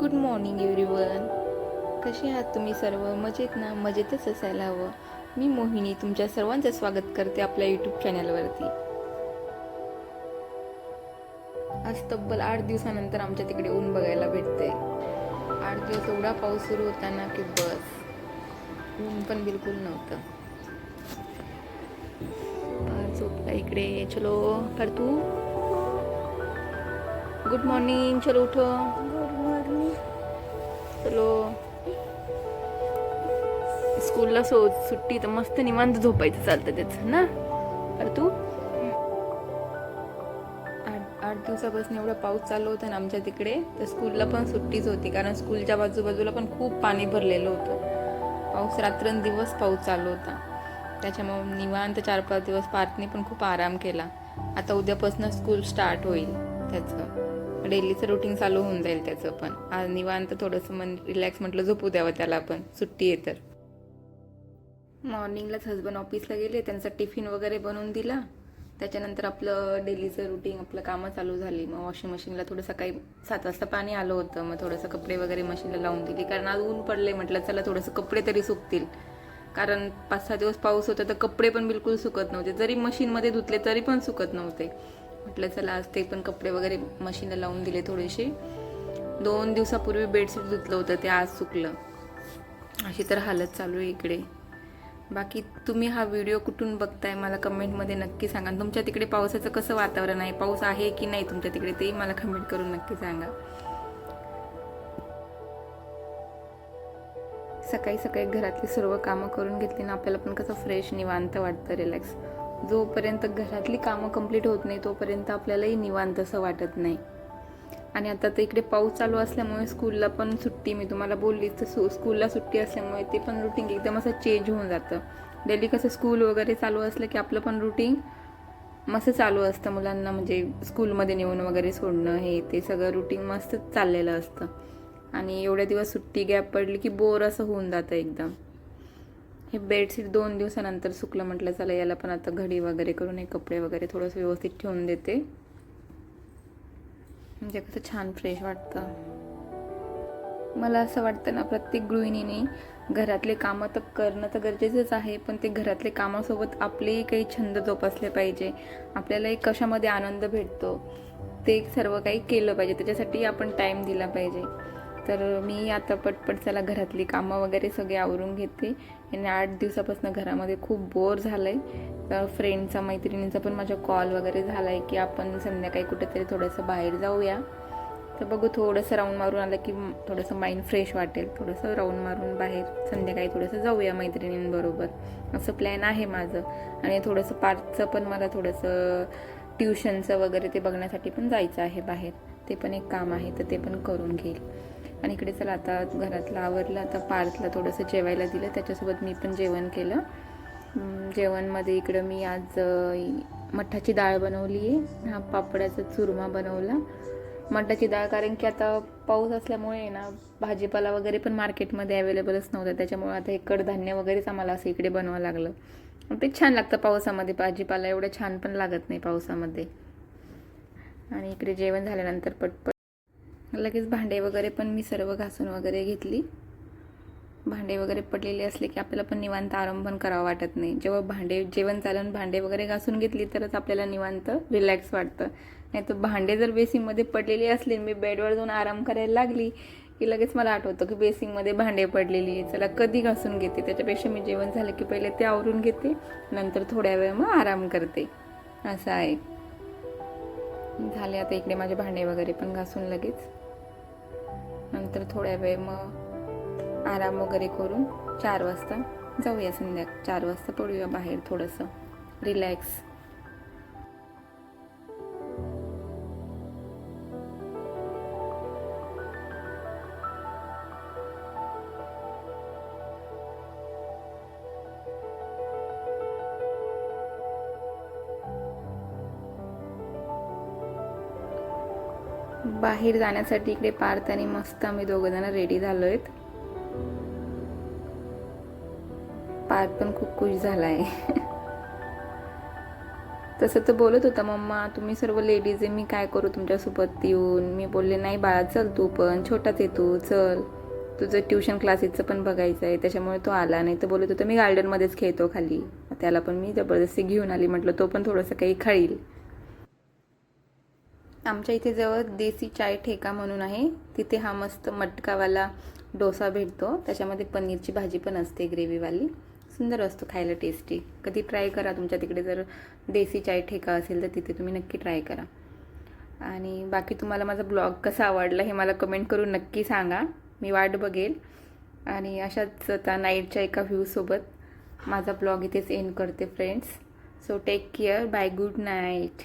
Good morning everyone. कसे आहात तुम्ही सर्व? मजेत ना? मजेतच असायला हवं. मी मोहिनी तुमच्या सर्वांचं स्वागत करते आपल्या यूट्यूब चॅनलवरती. आज तब्बल 8 दिवसानंतर आमच्या तिकडे ऊन बघायला भेटते. 8 दिवस एवढा पाऊस सुरू होता ना की बस, ऊन पण बिलकुल नव्हतं. झोपला इकडे. चलो कर तू. Good morning. चलो उठो. Good morning. चलो. स्कूलला सुट्टी तर मस्त निवांत झोपायचं चालतं त्याचं ना. तर तू 8 दिवसापासून एवढा पाऊस चालू होता ना आमच्या तिकडे, तर स्कूलला पण सुट्टीच होती, कारण स्कूलच्या बाजूबाजूला पण खूप पाणी भरलेलं होतं. पाऊस रात्रंदिवस पाऊस चालू होता, त्याच्यामुळे निवांत 4-5 दिवस पार्थने पण खूप आराम केला. आता उद्यापासून स्कूल स्टार्ट होईल, त्याचं डेलीचं रुटीन चालू होऊन जाईल त्याचं पण. आज निवांत थोडंसं मन रिलॅक्स म्हटलं, झोपू द्यावं त्याला पण, सुट्टी आहे तर. मॉर्निंगलाच हसबंड ऑफिसला गेले, त्यांचा टिफिन वगैरे बनवून दिला. त्याच्यानंतर आपलं डेलीचं रुटीन, आपलं कामं चालू झाली. मग वॉशिंग मशीनला थोडं सकाळी 7 वाजता पाणी आलं होतं, मग थोडंसं कपडे वगैरे मशीनला लावून दिली, कारण आज ऊन पडले. म्हटलं चला थोडंसं कपडे तरी सुकतील, कारण 5-6 दिवस पाऊस होता तर कपडे पण बिलकुल सुकत नव्हते. जरी मशीनमध्ये धुतले तरी पण सुकत नव्हते. म्हटलं चला आज ते पण कपडे वगैरे मशीनला लावून दिले थोडेसे. 2 दिवसापूर्वी बेडशीट धुतलं होतं, ते आज सुकलं. अशी तर हालत चालू आहे इकडे. बाकी तुम्ही हा व्हिडिओ कुठून बघताय मला कमेंटमध्ये नक्की सांगा. तुमच्या तिकडे पावसाचं कसं वातावरण आहे? पाऊस आहे की नाही तुमच्या तिकडे, तेही मला कमेंट करून नक्की सांगा. सकाळी सकाळी घरातली सर्व कामं करून घेतली ना, आपल्याला पण कसं फ्रेश निवांत वाटतं, रिलॅक्स. जोपर्यंत घरातली कामं कंप्लीट होत नाही तोपर्यंत आपल्यालाही निवांत असं वाटत नाही. आणि आता तर इकडे पाऊस चालू असल्यामुळे स्कूलला पण सुट्टी, मी तुम्हाला बोलली तर स्कूलला सुट्टी असल्यामुळे ते पण रुटीन एकदम असं चेंज होऊन जातं. डेली कसं स्कूल वगैरे चालू असलं की आपलं पण रुटीन मस्त चालू असतं. मुलांना म्हणजे स्कूलमध्ये नेऊन वगैरे सोडणं, हे ते सगळं रुटीन मस्त चाललेलं असतं. आणि एवढ्या दिवस सुट्टी गॅप पडली की बोर असं होऊन जातं एकदम. हे बेडशीट 2 दिवसानंतर सुकलं, म्हटलं चला याला पण आता घडी वगैरे करून हे कपडे वगैरे थोडंसं व्यवस्थित ठेवून देते, म्हणजे कसं छान फ्रेश वाटतं. मला असं वाटतं ना, प्रत्येक गृहिणीने घरातले कामं तर करणं तर गरजेचंच आहे, पण ते घरातले कामासोबत आपलेही काही छंद जोपासले पाहिजे. आपल्याला एक कशामध्ये आनंद भेटतो ते सर्व काही केलं पाहिजे, त्याच्यासाठी आपण टाईम दिला पाहिजे. तर मी आता पटपट चला घरातली कामं वगैरे सगळे आवरून घेते. आणि 8 दिवसापासून घरामध्ये खूप बोर झालं आहे. तर फ्रेंडचा, मैत्रिणींचा पण माझा कॉल वगैरे झाला आहे की आपण संध्याकाळी कुठेतरी थोडंसं बाहेर जाऊया. तर बघू, थोडंसं राऊंड मारून आलं की थोडंसं माइंड फ्रेश वाटेल. थोडंसं राऊंड मारून बाहेर संध्याकाळी थोडंसं जाऊया मैत्रिणींबरोबर, असं प्लॅन आहे माझं. आणि थोडंसं पार्कचं पण मला थोडंसं ट्युशनचं वगैरे ते बघण्यासाठी पण जायचं आहे बाहेर. ते पण एक काम आहे, तर ते पण करून घेईल. आणि इकडे चला आता घरातलं आवरलं, आता पार्थला थोडंसं जेवायला दिलं, त्याच्यासोबत मी पण जेवण केलं. जेवणमध्ये इकडं मी आज मठाची डाळ बनवली आहे, हा पापडाचा चुरमा बनवला. मठाची डाळ कारण की आता पाऊस असल्यामुळे ना भाजीपाला वगैरे पण मार्केटमध्ये अवेलेबलच नव्हतं, त्याच्यामुळे आता हे कडधान्य वगैरेच आम्हाला असं इकडे बनवावं लागलं. ते छान लागतं पावसामध्ये, भाजीपाला एवढं छान पण लागत नाही पावसामध्ये. आणि इकडे जेवण झाल्यानंतर पटपट लगेच भांडे वगैरे पण मी सर्व घासून वगैरे घेतली. भांडे वगैरे पडलेले असले की आपल्याला पण निवांत आराम पण करावं वाटत नाही. जेव्हा जेवण चालून भांडे वगैरे घासून घेतली तरच आपल्याला निवांत रिलॅक्स वाटतं. नाही तर भांडे जर बेसिंगमध्ये पडलेली असली, मी बेडवर जाऊन आराम करायला लागली की लगेच मला आठवतं की बेसिंगमध्ये भांडे पडलेली, चला कधी घासून घेते. त्याच्यापेक्षा मी जेवण झालं की पहिले ते आवरून घेते, नंतर थोड्या वेळ मग आराम करते, असं आहे. झाले आता इकडे माझे भांडे वगैरे पण घासून लगेच, नंतर थोड्या वेळ मग आराम वगैरे करून 4 वाजता जाऊया. 4 वाजता पडूया बाहेर थोडंसं रिलॅक्स. बाहेर जाण्यासाठी इकडे पार्थ आणि मस्त आम्ही दोघंजण रेडी झालो आहेत. पार्थ पण खूप खुश झाला आहे. तसं तर बोलत होता, मम्मा तुम्ही सर्व लेडीज आहे, मी काय करू तुमच्यासोबत येऊन. मी बोलले नाही बाळा, चल तू पण, छोटाच आहे तू, चल, तुझं ट्युशन क्लासेसचं पण बघायचं आहे. त्याच्यामुळे तो आला नाही. तर बोलत होता मी गार्डनमध्येच खेळतो खाली. त्याला पण मी जबरदस्ती घेऊन आली, म्हटलं तो पण थोडंसं काही खाईल. आमच्या इथे जवळ देसी चाय ठेका म्हणून आहे, तिथे हा मस्त मटकावाला डोसा भेटतो. त्याच्यामध्ये पनीरची भाजी पण असते ग्रेव्हीवाली, सुंदर असतो खायला, टेस्टी. कधी ट्राय करा, तुमच्या तिकडे जर देसी चाय ठेका असेल तर तिथे तुम्ही नक्की ट्राय करा. आणि बाकी तुम्हाला माझा ब्लॉग कसा आवडला हे मला कमेंट करून नक्की सांगा, मी वाट बघेल. आणि अशाच आता नाईटच्या एका व्ह्यूसोबत माझा ब्लॉग इथेच एंड करते friends. So take care, bye, good night.